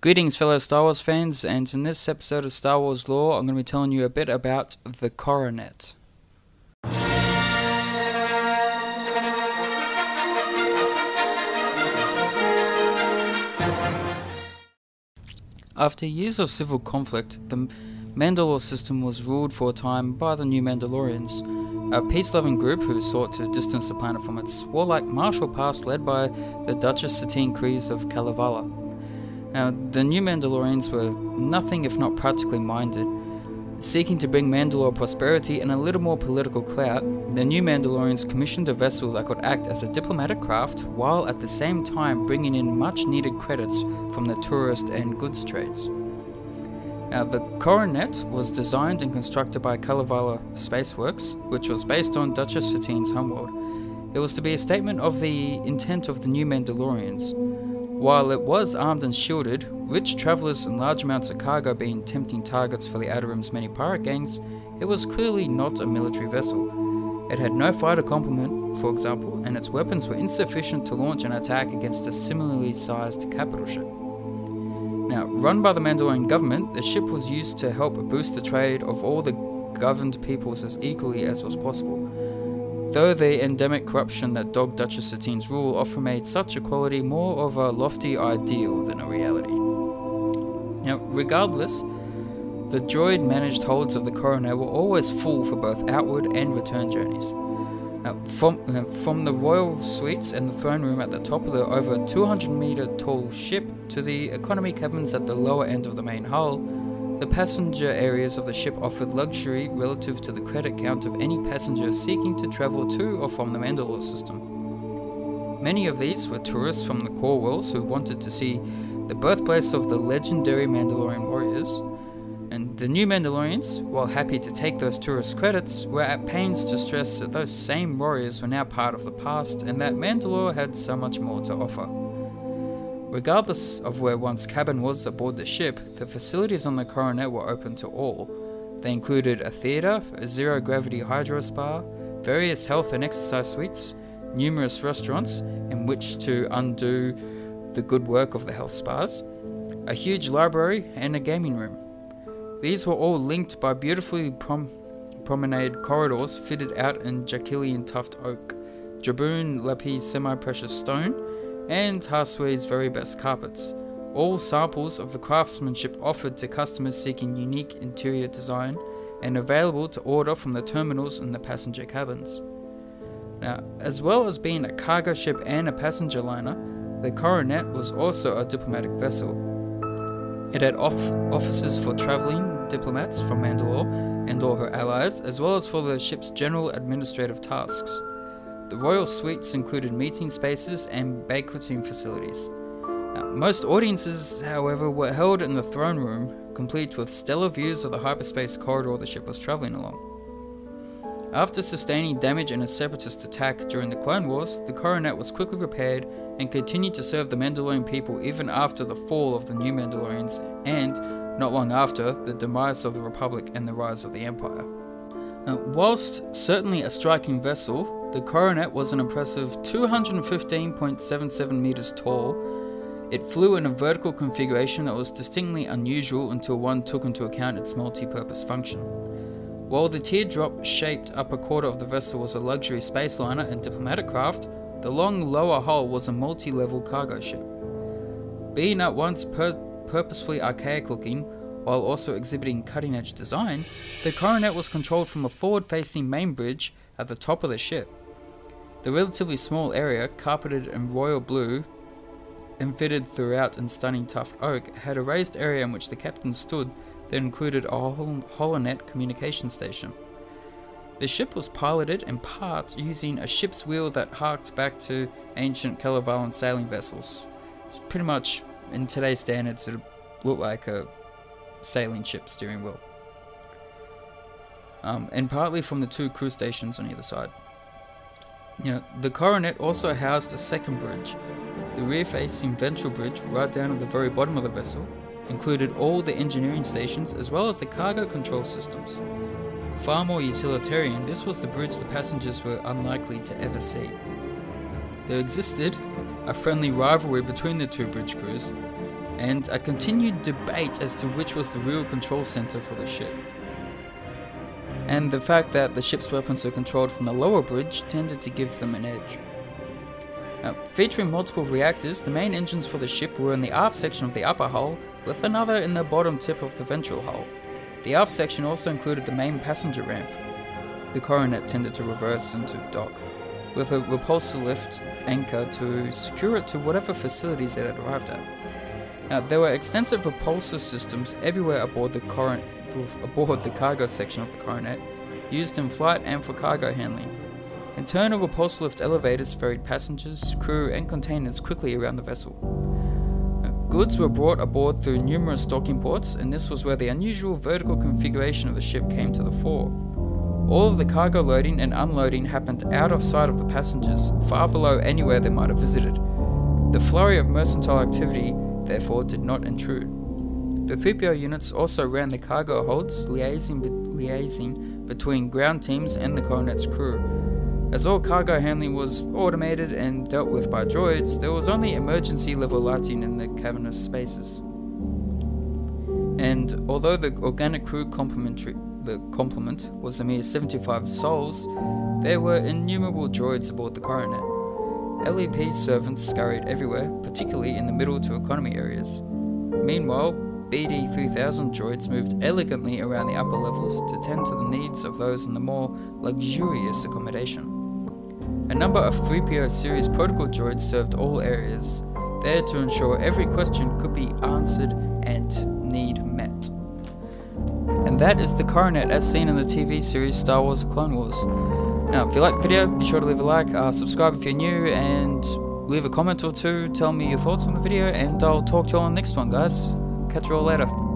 Greetings fellow Star Wars fans, and in this episode of Star Wars Lore I'm going to be telling you a bit about the Coronet. After years of civil conflict, the Mandalore system was ruled for a time by the New Mandalorians, a peace-loving group who sought to distance the planet from its warlike martial past led by the Duchess Satine Kryze of Kalevala. Now, the New Mandalorians were nothing if not practically minded. Seeking to bring Mandalore prosperity and a little more political clout, the New Mandalorians commissioned a vessel that could act as a diplomatic craft while at the same time bringing in much needed credits from the tourist and goods trades. Now, the Coronet was designed and constructed by Kalevala Spaceworks, which was based on Duchess Satine's homeworld. It was to be a statement of the intent of the New Mandalorians. While it was armed and shielded, rich travellers and large amounts of cargo being tempting targets for the Outer Rim's many pirate gangs, it was clearly not a military vessel. It had no fighter complement, for example, and its weapons were insufficient to launch an attack against a similarly sized capital ship. Now, run by the Mandalorian government, the ship was used to help boost the trade of all the governed peoples as equally as was possible, though the endemic corruption that dogged Duchess Satine's rule often made such equality more of a lofty ideal than a reality. Now, regardless, the droid-managed holds of the Coronet were always full for both outward and return journeys. From the royal suites and the throne room at the top of the over 200-meter tall ship to the economy cabins at the lower end of the main hull, the passenger areas of the ship offered luxury relative to the credit count of any passenger seeking to travel to or from the Mandalore system. Many of these were tourists from the core worlds who wanted to see the birthplace of the legendary Mandalorian warriors, and the New Mandalorians, while happy to take those tourist credits, were at pains to stress that those same warriors were now part of the past and that Mandalore had so much more to offer. Regardless of where one's cabin was aboard the ship, the facilities on the Coronet were open to all. They included a theatre, a zero-gravity hydro spa, various health and exercise suites, numerous restaurants in which to undo the good work of the health spas, a huge library, and a gaming room. These were all linked by beautifully promenade corridors fitted out in Jaquilian tuft oak, Jaboon lapis semi-precious stone, and Harsui's very best carpets, all samples of the craftsmanship offered to customers seeking unique interior design and available to order from the terminals in the passenger cabins. Now, as well as being a cargo ship and a passenger liner, the Coronet was also a diplomatic vessel. It had offices for travelling diplomats from Mandalore and all her allies, as well as for the ship's general administrative tasks. The royal suites included meeting spaces and banqueting facilities. Now, most audiences, however, were held in the throne room, complete with stellar views of the hyperspace corridor the ship was travelling along. After sustaining damage in a separatist attack during the Clone Wars, the Coronet was quickly repaired and continued to serve the Mandalorian people even after the fall of the New Mandalorians and, not long after, the demise of the Republic and the rise of the Empire. Now, whilst certainly a striking vessel, the Coronet was an impressive 215.77 meters tall. It flew in a vertical configuration that was distinctly unusual until one took into account its multi-purpose function. While the teardrop-shaped upper quarter of the vessel was a luxury space liner and diplomatic craft, the long lower hull was a multi-level cargo ship. Being at once purposefully archaic-looking, while also exhibiting cutting-edge design, the Coronet was controlled from a forward-facing main bridge at the top of the ship. The relatively small area, carpeted in royal blue and fitted throughout in stunning tuft oak, had a raised area in which the captain stood that included a holonet communication station. The ship was piloted in part using a ship's wheel that harked back to ancient Kalavalan sailing vessels. It's pretty much, in today's standards, it would look like a sailing ship steering wheel. And partly from the two crew stations on either side. The Coronet also housed a second bridge. The rear-facing ventral bridge, right down at the very bottom of the vessel, included all the engineering stations as well as the cargo control systems. Far more utilitarian, this was the bridge the passengers were unlikely to ever see. There existed a friendly rivalry between the two bridge crews, and a continued debate as to which was the real control center for the ship. And the fact that the ship's weapons were controlled from the lower bridge tended to give them an edge. Now, featuring multiple reactors, the main engines for the ship were in the aft section of the upper hull, with another in the bottom tip of the ventral hull. The aft section also included the main passenger ramp. The Coronet tended to reverse into dock, with a repulsor lift anchor to secure it to whatever facilities it had arrived at. Now, there were extensive repulsor systems everywhere aboard the cargo section of the Coronet, used in flight and for cargo handling. Internal repulsor lift elevators ferried passengers, crew, and containers quickly around the vessel. Goods were brought aboard through numerous docking ports, and this was where the unusual vertical configuration of the ship came to the fore. All of the cargo loading and unloading happened out of sight of the passengers, far below anywhere they might have visited. The flurry of mercantile activity, therefore, did not intrude. The 3PO units also ran the cargo holds, liaising between ground teams and the Coronet's crew. As all cargo handling was automated and dealt with by droids, there was only emergency level lighting in the cavernous spaces. And although the organic crew complement was a mere 75 souls, there were innumerable droids aboard the Coronet. LEP servants scurried everywhere, particularly in the middle to economy areas. Meanwhile, BD-3000 droids moved elegantly around the upper levels to tend to the needs of those in the more luxurious accommodation. A number of 3PO series protocol droids served all areas, there to ensure every question could be answered and need met. And that is the Coronet as seen in the TV series Star Wars Clone Wars. Now, if you like the video, be sure to leave a like, subscribe if you're new, and leave a comment or two, tell me your thoughts on the video, and I'll talk to you all on the next one, guys. Catch you all later.